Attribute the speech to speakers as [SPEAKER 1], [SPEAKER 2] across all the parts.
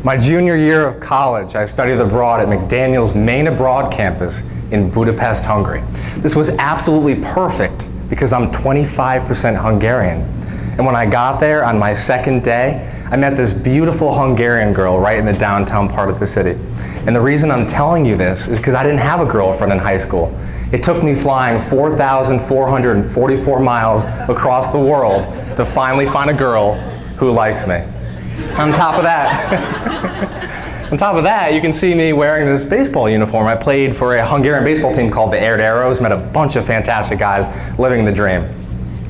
[SPEAKER 1] My junior year of college, I studied abroad at McDaniel's Main Abroad campus in Budapest, Hungary. This was absolutely perfect because I'm 25% Hungarian. And when I got there on my second day, I met this beautiful Hungarian girl right in the downtown part of the city. And the reason I'm telling you this is because I didn't have a girlfriend in high school. It took me flying 4,444 miles across the world to finally find a girl who likes me. On top of that, you can see me wearing this baseball uniform. I played for a Hungarian baseball team called the Aired Arrows, met a bunch of fantastic guys living the dream.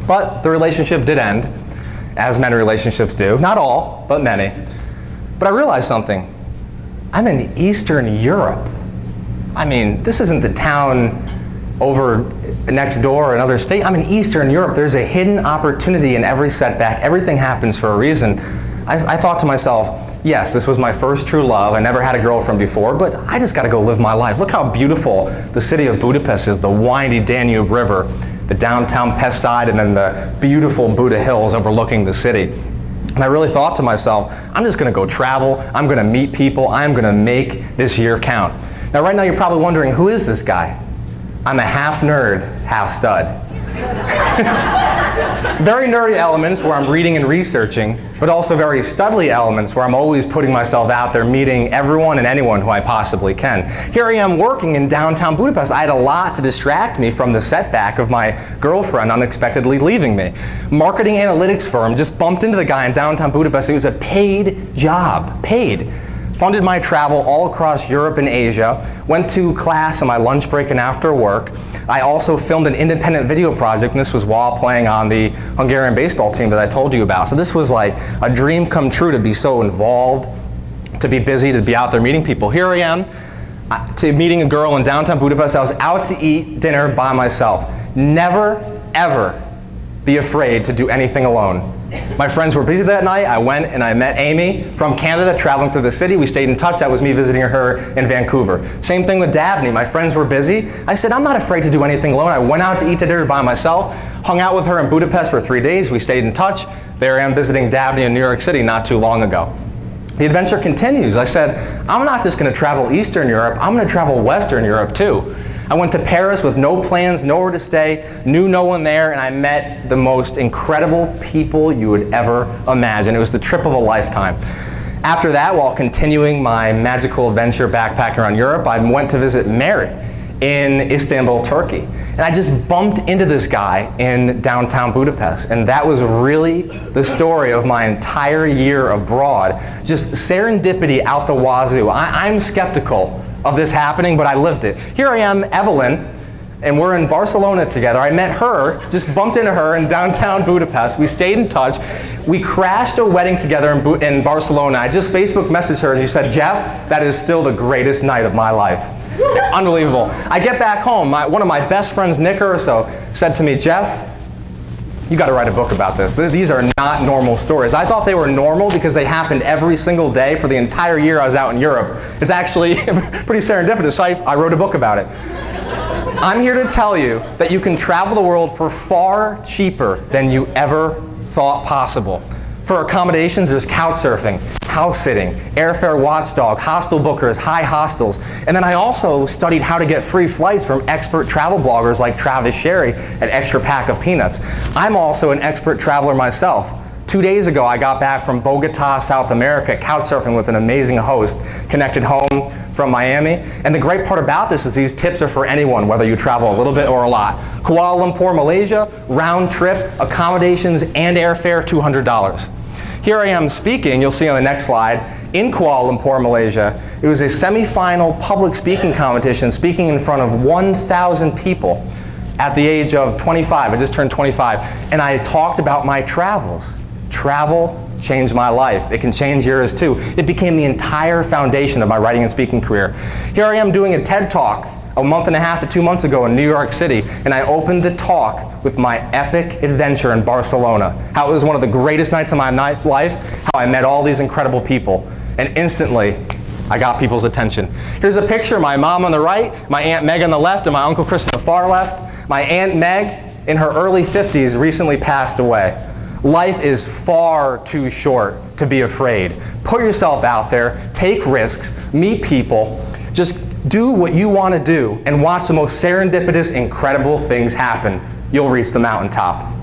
[SPEAKER 1] But the relationship did end, as many relationships do. Not all, but many. But I realized something. I'm in Eastern Europe. I mean, this isn't the town over next door, another state. I'm in Eastern Europe. There's a hidden opportunity in every setback. Everything happens for a reason. I thought to myself, yes, this was my first true love. I never had a girlfriend before, but I just got to go live my life. Look how beautiful the city of Budapest is, the windy Danube River, the downtown Pest side, and then the beautiful Buda Hills overlooking the city. And I really thought to myself, I'm just going to go travel. I'm going to meet people. I'm going to make this year count. Now, right now, you're probably wondering, who is this guy? I'm a half nerd, half stud. Very nerdy elements where I'm reading and researching, but also very studly elements where I'm always putting myself out there, meeting everyone and anyone who I possibly can. Here I am working in downtown Budapest. I had a lot to distract me from the setback of my girlfriend unexpectedly leaving me. Marketing analytics firm just bumped into the guy in downtown Budapest. It was a paid job, paid. Funded my travel all across Europe and Asia, went to class on my lunch break and after work. I also filmed an independent video project, and this was while playing on the Hungarian baseball team that I told you about. So this was like a dream come true to be so involved, to be busy, to be out there meeting people. Here I am, to meeting a girl in downtown Budapest. I was out to eat dinner by myself. Never, ever be afraid to do anything alone. My friends were busy that night. I went and I met Amy from Canada, traveling through the city. We stayed in touch. That was me visiting her in Vancouver. Same thing with Dabney. My friends were busy. I said, I'm not afraid to do anything alone. I went out to eat dinner by myself, hung out with her in Budapest for 3 days. We stayed in touch. There I am visiting Dabney in New York City not too long ago. The adventure continues. I said, I'm not just going to travel Eastern Europe. I'm going to travel Western Europe too. I went to Paris with no plans, nowhere to stay, knew no one there, and I met the most incredible people you would ever imagine. It was the trip of a lifetime. After that, while continuing my magical adventure backpacking around Europe, I went to visit Mary in Istanbul, Turkey. And I just bumped into this guy in downtown Budapest. And that was really the story of my entire year abroad. Just serendipity out the wazoo. I'm skeptical of this happening, but I lived it. Here I am, Evelyn, and we're in Barcelona together. I met her, just bumped into her in downtown Budapest. We stayed in touch. We crashed a wedding together in Barcelona. I just Facebook messaged her and she said, Jeff, that is still the greatest night of my life. Unbelievable. I get back home. One of my best friends, Nick Urso, said to me, Jeff, you got to write a book about this. These are not normal stories. I thought they were normal because they happened every single day for the entire year I was out in Europe. It's actually pretty serendipitous, so I wrote a book about it. I'm here to tell you that you can travel the world for far cheaper than you ever thought possible. For accommodations, there's couch surfing, house sitting, airfare watchdog, hostel bookers, high hostels. And then I also studied how to get free flights from expert travel bloggers like Travis Sherry at Extra Pack of Peanuts. I'm also an expert traveler myself. 2 days ago, I got back from Bogota, South America, couch surfing with an amazing host, connected home from Miami. And the great part about this is these tips are for anyone, whether you travel a little bit or a lot. Kuala Lumpur, Malaysia, round trip, accommodations, and airfare, $200. Here I am speaking, you'll see on the next slide, in Kuala Lumpur, Malaysia. It was a semi-final public speaking competition, speaking in front of 1,000 people at the age of 25. I just turned 25. And I talked about my travels. Travel changed my life. It can change yours too. It became the entire foundation of my writing and speaking career. Here I am doing a TED Talk a month and a half to 2 months ago in New York City, and I opened the talk with my epic adventure in Barcelona. How it was one of the greatest nights of my life, how I met all these incredible people, and instantly I got people's attention. Here's a picture of my mom on the right, my Aunt Meg on the left, and my Uncle Chris on the far left. My Aunt Meg, in her early 50s, recently passed away. Life is far too short to be afraid. Put yourself out there, take risks, meet people, just do what you want to do and watch the most serendipitous, incredible things happen. You'll reach the mountaintop.